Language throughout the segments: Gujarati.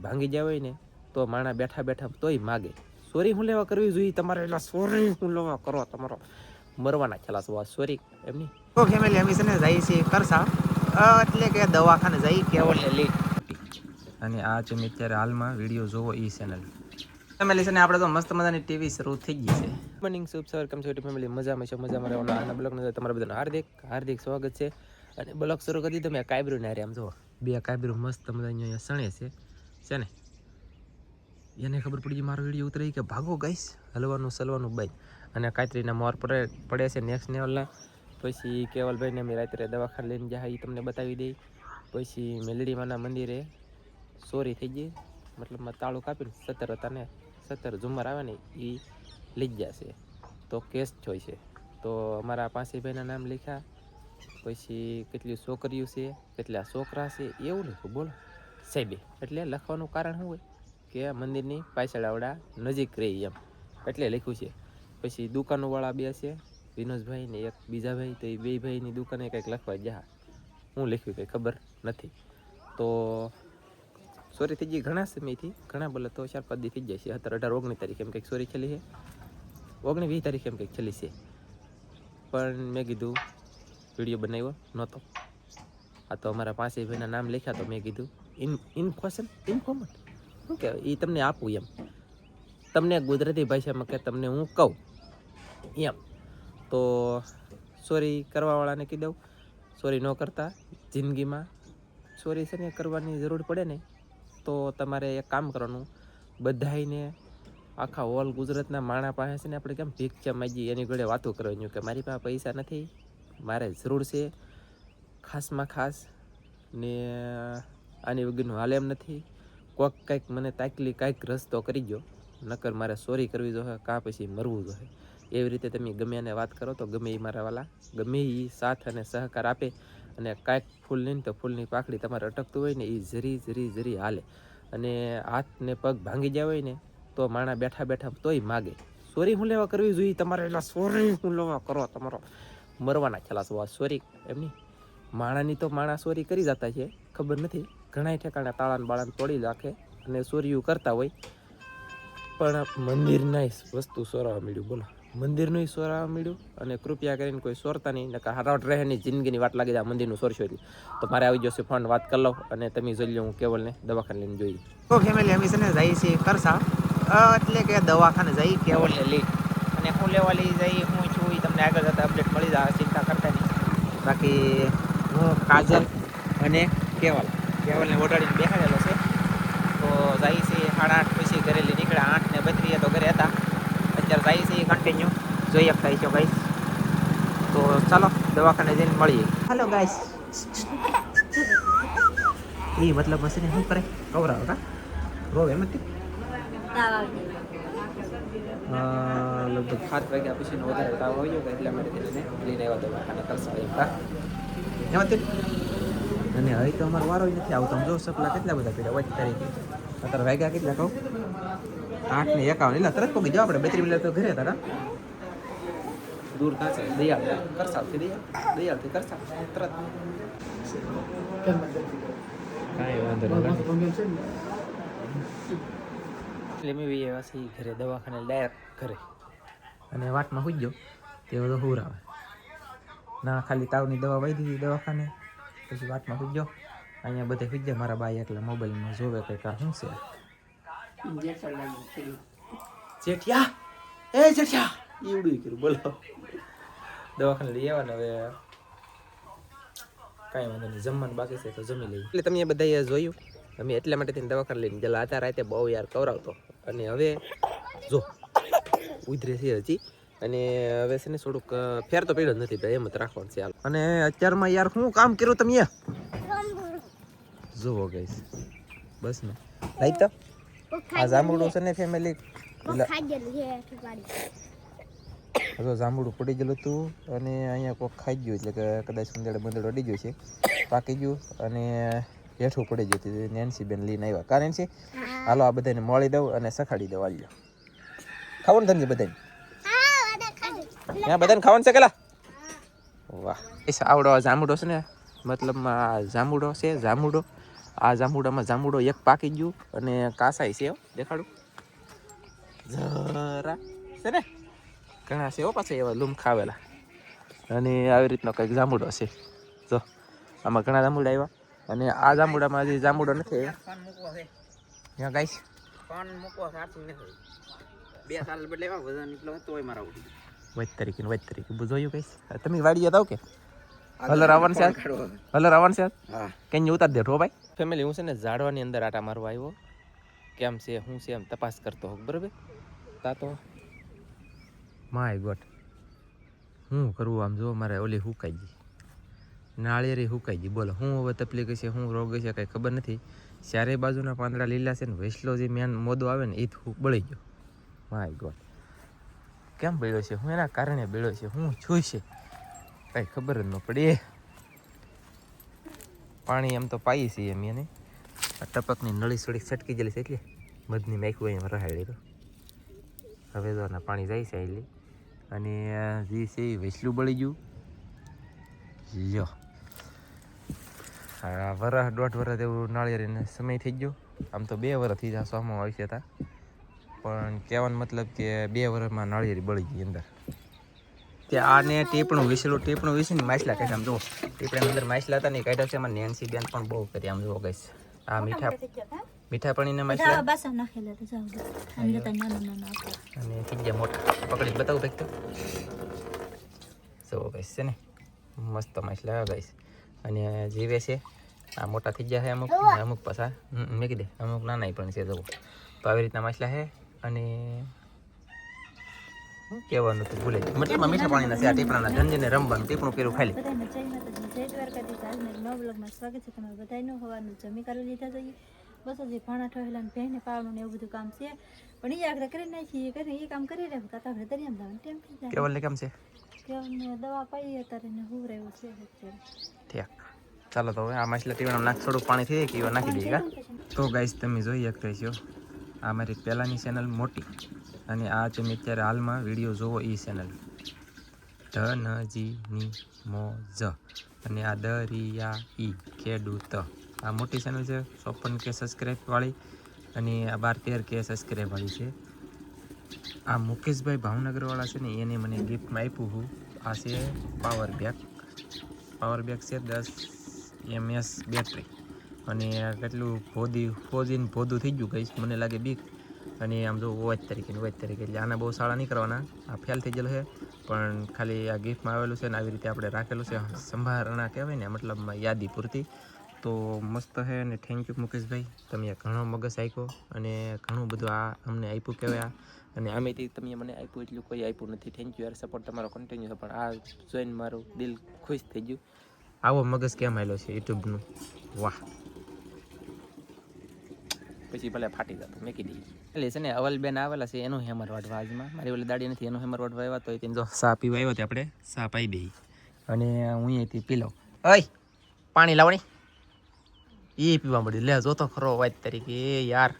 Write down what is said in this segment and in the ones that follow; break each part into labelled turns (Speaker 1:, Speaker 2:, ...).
Speaker 1: ભાંગી જાય હોય ને તો માણા બેઠા બેઠા તોય માગે. સોરી હું લેવા કરવી જોઈએ તમારે? એટલે સોરી હું લેવા કરો તમારો મરવાના ખલાસ વા સોરી એમની.
Speaker 2: તો ફેમિલી અમે છે ને જઈએ છીએ કરસા, એટલે કે દવાખાને જઈ કેવલ લી. અને આ છે મેં અત્યારે હાલમાં વિડીયો જોવો એ ચેનલ ફેમિલી છે ને આપણે તો મસ્ત મજાની ટીવી શરૂ થઈ ગઈ છે.
Speaker 1: મોર્નિંગ શુભ સવાર કેમ છો ફેમિલી? મજામાં છે, મજામાં રહેવાનું. આના બ્લોગને તમારા બધાનું હાર્દિક હાર્દિક સ્વાગત છે. અને બ્લોગ શરૂ કરી દીધો મેં કાયબ્રું ને આમ જો બે કાયબ્રું મસ્ત મજાની અહીંયા સણે છે ને એને ખબર પડી ગઈ મારો વિડીયો ઉતરી કે ભાગો ગાઈસ હલવાનું સલવાનું બંધ. અને કાતરીના મોર પડે છે નેક્સ્ટ લેવલના. પછી કેવલભાઈને અમે રાત્રે દવાખાને લઈને જાય એ તમને બતાવી દઈ. પછી મેલડીમાના મંદિરે ચોરી થઈ ગઈ, મતલબમાં તાળું કાપીને 17 હતા ને 17 ઝુમર આવે ને એ લઈ ગયા છે. તો કેસ જોઈ છે તો અમારા પાસીભાઈના નામ લખ્યા. પછી કેટલી છોકરીઓ છે કેટલા છોકરા છે એવું લખ્યું બોલો સાહેબે. એટલે લખવાનું કારણ શું હોય કે મંદિરની પાછળવાળા નજીક રહી એમ એટલે લખ્યું છે. પછી દુકાનોવાળા બે છે વિનોદભાઈ ને એક બીજા ભાઈ, તો એ બે ભાઈની દુકાને કંઈક લખવા ગયા. હું લખ્યું કંઈ ખબર નથી. તો સોરી થઈ ગઈ ઘણા સમયથી, ઘણા બોલે તો 4-5 દી થઈ જાય છે. 17, 18, 19 તારીખે એમ કંઈક સોરી છેલ્લી છે, 19-20 તારીખે એમ કંઈક છેલ્લી છે. પણ મેં કીધું વિડીયો બનાવ્યો નહોતો. આ તો અમારા પાસે ભાઈના નામ લખ્યા તો મેં કીધું ઇન્ફોર્મન્ટ શું કહેવાય એ તમને આપું એમ, તમને ગુજરાતી ભાષામાં કે તમને હું કહું એમ. તો સોરી કરવાવાળાને કહી દઉં, સોરી ન કરતા જિંદગીમાં સોરી છે ને કરવાની જરૂર પડે ને તો તમારે એક કામ કરવાનું, બધાને આખા ઓલ ગુજરાતના માણા પાસે છે ને આપણે કેમ ભિક્ષા માગીએ એની જોડે વાતો કરવાની કે મારી પાસે પૈસા નથી, મારે જરૂર છે ખાસમાં ખાસ ને આની વગરનું હાલ એમ નથી, કોઈક કંઈક મને તાકલી કાંઈક રસ્તો કરી ગયો, નકર મારે સોરી કરવી જોઈએ કાં પછી મરવું જોઈએ. એવી રીતે તમે ગમે એને વાત કરો તો ગમે એ મારા વાલા ગમે એ સાથ અને સહકાર આપે. અને કાંઈક ફૂલ નહીં તો ફૂલની પાકડી તમારે અટકતું હોય ને એ જરી હાલે. અને હાથ ને પગ ભાંગી જાય હોય ને તો માણા બેઠા બેઠા તોય માગે. સોરી હું લેવા કરવી જોઈએ તમારે? એટલે સોરી હું લેવા કરો તમારો મરવાના ખલાસ વા સોરી એમની. માણાની તો માણા સોરી કરી જતા છે, ખબર નથી ઘણા ઠેકાણા તાળાને બાળાને તોડી નાખે અને સોરીયું કરતા હોય. પણ મંદિરના વસ્તુ સોરાવા મળ્યું બોલો, મંદિરનું સોરાવા મળ્યું. અને કૃપયા કરીને કોઈ સોરતા નહીં, નકા હરાવટ રહે નહીં, જિંદગીની વાત લાગી જાય મંદિરનું સોરશો એટલે. તો મારે આવી જશે ફોન વાત કરી લો અને તમે જોઈ લો હું કેવલને દવાખાને લઈને જોઈ.
Speaker 2: તો ફેમિલી અમે છે ને જઈએ છીએ કરસા, એટલે કે દવાખાને જઈ કેવલને લઈ. અને હું લેવા લઈ જઈ હું છું એ તમને આગળ જતા અપડેટ મળી જાય, ચિંતા કરતા નહીં. બાકી હું કાજલ અને કેવલને ઓડાડીને બેસાડેલો છે. તો જઈએ છીએ 8:30 પછી ઘરે લઈ નીકળ્યા. 8:32 તો ઘરે હતા, અત્યારે જઈએ છીએ કન્ટિન્યુ જોઈ શકતા છો ગાઈસ. તો ચાલો દવાખાને જઈને મળીએ. હાલો ગાઈસ. એ મતલબ મશીને શું કરે કવરાવ કા રોવે એમ જ લગભગ 7 વાગ્યા પછીનો વધારે તાવ આવી ગયો એટલા માટે તેને લઈને આવ્યા દવાખાને કરસા એમ કા એમ. અને હવે તો અમારો વારો નથી આવતો. આમ જો સપલા કેટલા બધા પીડા હોય તારીખે. અત્યારે વાગ્યા કેટલા કહું 8:51 એટલે તરત પગી જાવ આપણે 32 મિનિટ તો ઘરે હતા. દૂર થશે દયાળ કરસાથી દયાળથી કરસા તરત કાંઈ વાંધો નહીં. એટલે મેં એવા છે ઘરે દવાખાને ડાયરેક્ટ ઘરે અને વાટમાં હોઈ ગયો તે બધો હુરાવે ના ખાલી તાવની દવા વાઈ દીધી દવાખાને. પછી વાટમાં હોઈ ગયો અહીંયા બધે હોઈ ગયા. મારા બાઈ એટલે મોબાઈલમાં જોવે કંઈક આ શું છે જેઠિયા એ જેઠિયા એવડું કર્યું બોલો. દવાખાને લઈ આવવાને હવે કાંઈ વાંધો નહીં, જમવાનું બાકી છે તો જમી લઈએ. એટલે તમે બધાએ જોયું અમે એટલા માટે થઈને દવાખાને લઈને ગયેલા હતા રાતે બહુ યાર કવરાવતો. અને હવે જો ઉધરે છે હજી. અને હવે છે ને થોડુંક ફેર તો પડ્યો નથી ભાઈ, એમ જ રાખવાનું છે. અને અત્યારમાં યાર શું કામ કર્યું તમે જુઓ ગઈશ બસ ને લાઈક તો આ જાંબુડું છે ને ફેમિલી જો જાંબુડું પડી ગયેલું હતું અને અહીંયા કોઈક ખાઈ ગયું એટલે કે કદાચ બંદડો અડી ગયું છે, પાકી ગયું અને હેઠું પડી ગયું હતું. નેન્સી બેન લઈને આવ્યા. કા નેન્સી હાલો આ બધાને મળી દઉં અને સખાડી દઉં. આવી ખાવાનું તમને બધાને ત્યાં બધાને ખાવાનું છે કેલા વાહ. આવડો જાંબુડો છે ને મતલબમાં જાંબુડો છે, જાંબુડો
Speaker 1: આ જાંબુડામાં જાંબુડો એક પાકી ગયું અને કાસાઈ છે દેખાડું જરા છે ને ઘણા છે પાછા એવા લૂમ ખાવેલા અને આવી રીતનો કંઈક જાંબુડો છે જો આમાં ઘણા જાંબુડા આવ્યા અને આ જાંબુડામાં હજી જાંબુડો નથી ત્યાં ગાઈશ
Speaker 2: પાન મૂકવા સાચું નથી 2 સાલ બદલે વજન એટલો હતો હોય મારા ઉડી
Speaker 1: વચ તરીકે જોયું કઈશ તમે વાડીએ જાવ કે હલર આવવાનું છે હલર આવવાનું છે
Speaker 2: હા
Speaker 1: કેમ ઉતાર દેઠો ભાઈ ફેમિલી હું છે ને ઝાડવાની અંદર આટા મારવા આવ્યો કેમ છે હું છે એમ તપાસ કરતો હોઉં બરાબર તા તો માય ગોડ હું કરવું આમ જો મારે ઓલી હુકાઈ ગઈ નાળિયેરી હુકાઈ ગઈ બોલો હું હવે તકલીફ છે હું રોગ છે કંઈ ખબર નથી ચારે બાજુના પાંદડા લીલા છે ને વેસલો જે મેન મોદો આવે ને એ બળી ગયો માય ગોડ કેમ બળ્યો છે હું એના કારણે બળ્યો છે હું છું છે કંઈ ખબર જ ન પડી પાણી એમ તો પાઈ છે એમ એને ટપકની નળી સળી છટકી ગયેલી છે એટલે મધની મેકું અહીંયા રહાડી તો હવે તો ના પાણી જાય છે એટલે અને જે છે એ વેસલું બળી ગયું લ્યો હા વરસ 1.5 વર્ષ એવું નાળિયેરીને સમય થઈ ગયો આમ તો 2 વર્ષ થઈ જાય સોમાં આવી હતા પણ કહેવાનો મતલબ કે 2 વર્ષમાં નાળિયેરી બળી ગઈ અંદર ત્યાં આને ટીપણું વિસીને માછલા કાઢ્યા આમ જુઓ ટીપણાની અંદર માછલા હતા ને કાઢ્યા છે એમાં નેન્સી બેન પણ બહુ કરી આમ જુઓ ગઈશ આ મીઠા પાણીના માછલા અને થઈ ગયા મોટા પકડી બતાવું કંઈક તો જુઓ ગઈશ છે ને મસ્ત માછલા ગઈશ અને જીવે છે આ મોટા થઈ ગયા છે અમુક પાછા મેકી દે અમુક નાના પણ છે જુઓ તો આવી રીતના માછલા છે અને કહેવાનું તો ભૂલે મતલબ મીઠા પાણીના છે આ ટીપણાના ધનજીને રમવાનું ટીપણું કર્યું ખાલી
Speaker 3: સ્વાગત છે તમારું બધાનું હવાનું જમી કરી લીધા જોઈએ બસ હજી ભાણા ઠહેલા ને ભેને પાવાનું ને એવું બધું કામ છે પણ એ આગળ કરી નાખીએ એ કામ કરી રહ્યા હતા આપણે દરિયામાં જવાનું ટેમ થઈ જાય
Speaker 1: કેવલ કેમ છે
Speaker 3: કેવલને દવા પાઈ અત્યારે ને હું રહ્યું છે
Speaker 1: ઠીક ચાલો તો હવે આ માછલા ટીપણામાં નાખ થોડું પાણી થઈ જાય કે એવા નાખી દઈએ તો ગાઈસ તમે જોઈ શકતા છો આ મારી પહેલાંની ચેનલ મોટી અને આ તમે અત્યારે હાલમાં વિડીયો જોવો એ ચેનલ ધનજીની મોજ અને આ દરિયા ઈ ખેડૂત આ મોટી ચેનલ છે 54K સબસ્ક્રાઈબ વાળી અને આ 12-13K સબસ્ક્રાઈબ વાળી છે આ મુકેશભાઈ ભાવનગરવાળા છે ને એને મને ગિફ્ટમાં આપ્યું હું આ છે પાવર બેક છે 10 mAh બેટરી અને કેટલું ભોદું થઈ ગયું ગઈશ મને લાગે બીક અને આમ જો વોચ તરીકે એટલે આના બહુ સારા નહીં કરવાના આ ફેલ થઈ ગયેલો છે પણ ખાલી આ ગિફ્ટમાં આવેલું છે ને આવી રીતે આપણે રાખેલું છે સંભારણા કહેવાય ને મતલબમાં યાદી પૂરતી તો મસ્ત છે અને થેન્ક યુ મુકેશભાઈ તમે ઘણો મગજ આપ્યો અને ઘણું બધું આ અમને આપ્યું કહેવાય અને આમેથી તમે મને આપ્યું એટલું કોઈ આપ્યું નથી થેન્ક યુ યાર સપોર્ટ તમારો કન્ટિન્યુ છે પણ આ જોઈને મારું દિલ ખુશ થઈ ગયું આવો મગજ કેમ આવેલો છે યુટ્યુબનું વાહ પછી ભલે ફાટી જતો મેકી દઈએ એટલે છે ને અવલબેન આવેલા છે એનું હેમર વાટવા આજમાં મારી ઓલી દાડી નથી એનું હેમર વાટવા આવ્યા તો તેને જો સા પીવા આવ્યો તે આપણે સા પાઈ દઈએ અને હું અહીંથી પી લઉં ઓય પાણી લાવણી એ પીવા મળી લે જોતો ખરો વાત તરીકે એ યાર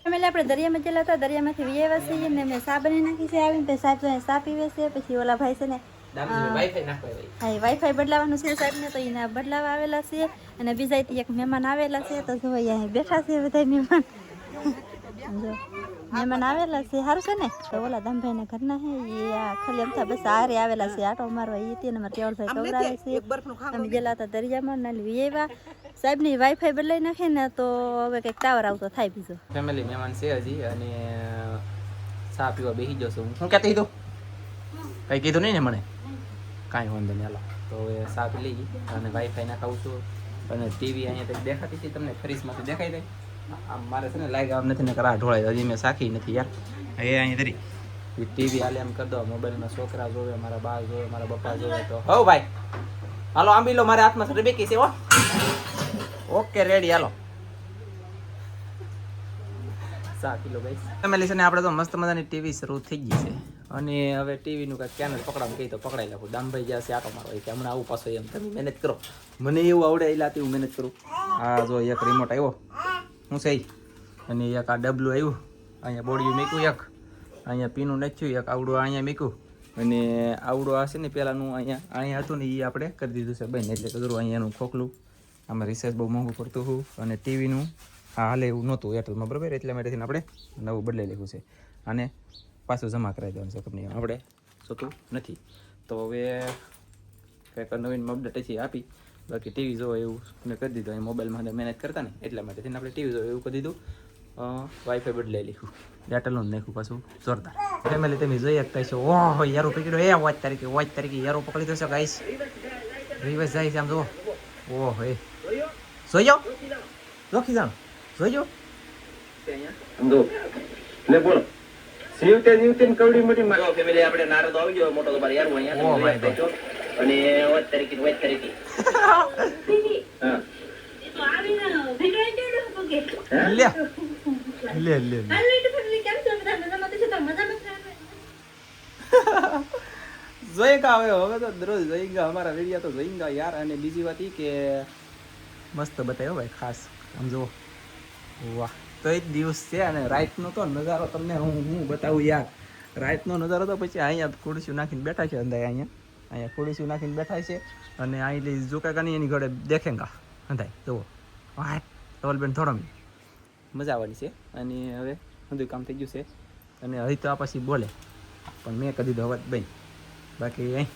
Speaker 3: એટલે આપણે દરિયામાં ગયેલા હતા દરિયામાંથી વિયેવા છીએ ને મેં સા બની નાખી છે આવીને સાહેબ સા પીવે છે પછી ઓલા ભાઈ છે ને હા વાઈફાઈ બદલાવાનું છે સાહેબને તો એના બદલાવા આવેલા છે અને બીજા એક મહેમાન આવેલા છે તો જો અહીંયા બેઠા છે બધા મહેમાન જો મહેમાન આવેલા છે સારું છે ને તો ઓલા દામભાઈના ઘરના છે એ આ ખાલી અમથા બસ આરે આવેલા છે આટો મારવા એ તેને મારા કેવલભાઈ કવરાવે છે અમે ગયેલા હતા દરિયામાં નાલી વિયેવા સાહેબની વાઈફાઈ બદલાઈ નાખે ને તો હવે કંઈક ટાવર આવતો થાય બીજો
Speaker 1: ફેમિલી મહેમાન છે હજી અને ચા પીવા બેસી જશો હું ક્યાં કીધું કંઈ કીધું નહીં ને મને કાંઈ વાંધો નહીં હાલો તો હવે ચા પી લઈ અને વાઈફાઈ ના ખાઉં છું અને ટીવી અહીંયા દેખાતી હતી તમને ફરીસમાંથી દેખાઈ દે આમ મારે છે ને લાગે આમ નથી ને કરા ઢોળાય હજી મેં સાખી નથી યાર એ અહીંયા ધરી ટીવી હાલે એમ કરી દો મોબાઈલમાં છોકરા જોવે મારા બા જોવે મારા પપ્પા જોવે તો હો ભાઈ હાલો આંબી લો મારે હાથમાં સર બેકી છે હો ઓકે રેડી હાલો 7 કિલો ભાઈ ફેમિલી છે ને આપણે તો મસ્ત મજાની ટીવી શરૂ થઈ ગઈ છે અને હવે ટીવીનું કાંઈક ચેનલ પકડાવું કહી તો પકડાઈ નાખું દામભાઈ જ્યાં છે આટો મારો કે હમણાં આવું પાછો એમ તમે મહેનત કરો મને એવું આવડે એલાથી હું મહેનત કરું આ જો એક રિમોટ આવ્યો હું સહી અને એક આ ડબલું આવ્યું અહીંયા બોડિયું મૂક્યું એક અહીંયા પીનું નાખ્યું એક આવડું અહીંયા મૂક્યું અને આવડું આ છે ને પહેલાંનું અહીંયા હતું ને એ આપણે કરી દીધું છે બંધ એટલે કરું અહીંયા એનું ખોખલું
Speaker 2: આમાં રિચાર્જ બહુ મોંઘું પડતું હતું અને ટીવીનું હાલે એવું નહોતું એરટેલમાં, બરાબર, એટલા માટેથી આપણે નવું બદલાઈ લીધું છે અને પાછું જમા કરાવી દેવાનું છે કંપનીમાં, આપણે જોતું નથી. તો હવે કંઈક નવીનમાં અપડેટ છે આપી, બાકી ટીવી જોવો એવું મેં કરી દીધું. અહીં મોબાઈલમાં મેનેજ કરતા ને એટલા માટેથી આપણે ટીવી જોવો એવું કરી દીધું. વાઈફાઈ બદલાઈ લીધું, એરટેલનું જ નાખ્યું પાછું જોરદાર. ફેમિલી તમે જોઈ શકતા છો, ઓહો યારો પકડ્યો, એ વોચ તારીખે યારો પકડી દેશો ગાઈસ. રિવર્સ જાય છે આમ જુઓ, ઓહો એ જોઈ જાઓ, જોખી જાણ જોઈ જાઓ.
Speaker 1: લે બોલો સીવતે જીવતે કવડી મોટી માં ફેમિલી આપણે નારદ આવી ગયો મોટો તો બાર યાર અહીંયા
Speaker 2: ઓ માય ગોડ.
Speaker 1: અને વાત તારીખે હા
Speaker 2: લે લે લે જોઈગા હવે તો દરરોજ જોઈગા અમારા વિડીયો તો જોઈગા યાર. અને બીજી વાત એ કે મસ્ત બતાવ્યો ભાઈ ખાસ આમ જુઓ, વાહ. તો એ જ દિવસ છે અને રાતનો તો નજારો તમને હું બતાવું યાર. રાતનો નજારો તો પછી અહીંયા ખુરશીઓ નાખીને બેઠા છે અંદર, અહીંયા ખુરશીઓ નાખીને બેઠા છે અને અહીં જો કાંઈ નહીં એની ઘરે દેખેંગા અંધાય જુઓ, વાહ ધવલબેન થોડો મજા આવવાની છે. અને હવે બધું કામ થઈ ગયું છે અને હવે તો આ પછી બોલે પણ મેં કદી દો અવાજ બન બાકી અહીં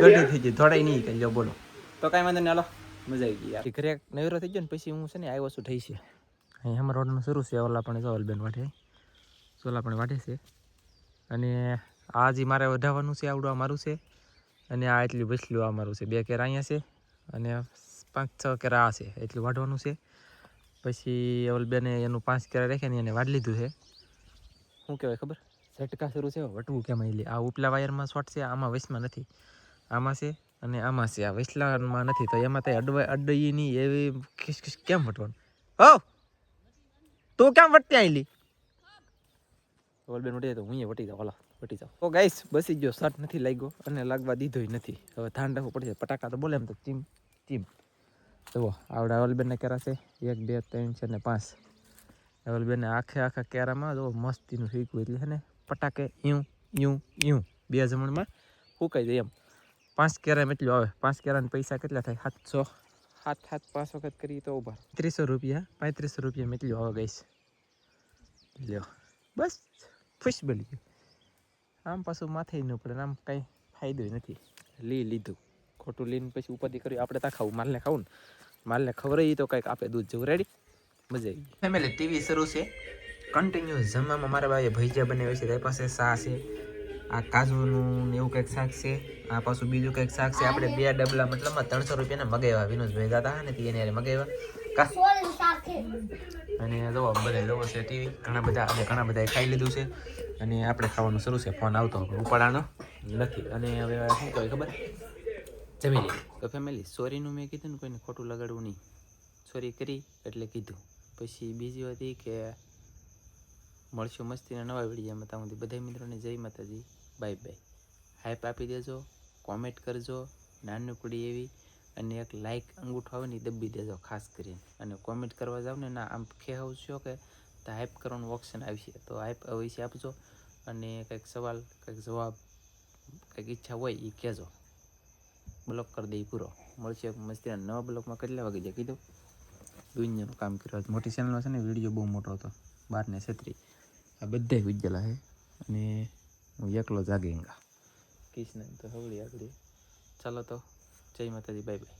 Speaker 2: ગઢી થઈ ગઈ થોડાય નહીં કરી જાઓ બોલો. તો કાંઈ વાંધો નહીં, હાલો મજા આવી ગઈ યાર. ઘરે નવરો થઈ ગયો ને પછી હું છે ને આવ્યો છું થઈ છે અહીં અમારા રોડનું શરૂ છે. ઓલા પણ ધવલબેન વાટે સોલા પણ વાટે છે અને આ જે મારે વઢાવવાનું છે આવડું આ મારું છે અને આ એટલું બસલું આ મારું છે. 2 કેરા અહીંયા છે અને 5-6 કેરા આ છે, એટલું વાઢવાનું છે. પછી અવલબેને એનું 5 કેરા રાખે ને એને વાઢ લીધું છે. શું કહેવાય ખબર, ઝટકા શરૂ છે વટવું કેમ એટલે આ ઉપલા વાયરમાં શોર્ટ છે, આમાં વચમાં નથી, આમાં છે અને આમાં છે, આ વચલામાં નથી. તો એમાં ત્યાં અડઈ નહીં એવી ખિસખિસ કેમ વટવાનું? હો તું કેમ વટતી આવેલી? અવલબેન વટી તો હું વટી જાઉં, ઓલા વટી જાઉં. તો ગાઈસ બસી ગયો, શર્ટ નથી લાગ્યો અને લાગવા દીધોય નથી. હવે ધ્યાન રાખવું પડશે, પટાકા તો બોલે એમ તો ચીમ ચીમ. જુઓ આવડા અવલબેનના કેરા છે 1 2 3 4 ને 5. અવલબેનને આખા કેરામાં જો મસ્તીનું શીખવું એટલે છે ને પટાકે યું યું યું 2 જમણમાં ફૂંકાઈ જાય એમ. 5 કેરામાં એટલું આવે. 5 કેરાના પૈસા કેટલા થાય? 700. 5 વખત કરીએ તો ઉભા 3500 રૂપિયા, 3500 રૂપિયા એટલું આવે ગાઈસ. લ્યો બસ ખુશ બની ગયું. આમ પાછું માથે ન પડે, આમ કાંઈ ફાયદો નથી. લીધું ખોટું લઈને પછી ઉપાધિ કર્યું. આપણે ત્યાં ખાવું, માલને ખાવું ને, માલને ખવડાવી તો કંઈક આપે દૂધ જેવું. રેડી મજા આવી ગઈ. ફેમિલી ટીવી શરૂ છે, કન્ટિન્યુ જમવામાં મારા ભાઈએ ભજીયા બનાવે છે, તારી પાસે શા છે, આ કાજુનું એવું કંઈક શાક છે, આ પાછું બીજું કંઈક શાક છે. આપણે 2 ડબલા મતલબમાં 300 રૂપિયાના મગાવ્યા, વિનોદભાઈ દાદા ને એને મગાવ્યા કા. અને જો બધા લોકો છે ટીવી ઘણા બધા ખાઈ લીધું છે અને આપણે ખાવાનું શરૂ છે. ફોન આવતો ઉપાડવાનો નથી અને હવે શું કહે ખબર, જમી લઈએ. તો ફેમિલી સોરીનું મેં કીધું ને કોઈને ખોટું લગાડવું નહીં, સોરી કરી એટલે કીધું. પછી બીજી વાત એ કે મળશું મસ્તીના નવા વિડીયોમાં. ત્યાં સુધી બધા મિત્રોને જય માતાજી, બાય બાય. હાઈપ આપી દેજો, કોમેન્ટ કરજો નાનું કુડી એવી, અને એક લાઇક અંગૂઠો આવે ને દબી દેજો ખાસ કરીને. અને કોમેન્ટ કરવા જાવ ને ના આમ ખેહાવ છો કે તો હાઈપ કરવાનું ઓપ્શન આવશે, તો હાઈપ અવશ્ય આપજો. અને કંઈક સવાલ કંઈક જવાબ કંઈક ઈચ્છા હોય એ કહેજો, બ્લોક કરી દે પૂરો. મળશે મસ્તીના નવા બ્લોકમાં. કેટલા વાગે જાય કીધું, દુનિયાનું કામ કર્યું. મોટી ચેનલમાં છે ને વિડીયો બહુ મોટો હતો, 12 ને 36 આ બધા વિજેલા છે અને હું એકલો જાગેંગા કીશ ને તો હવળી આગળ. ચાલો તો જય માતાજી, બાય બાય.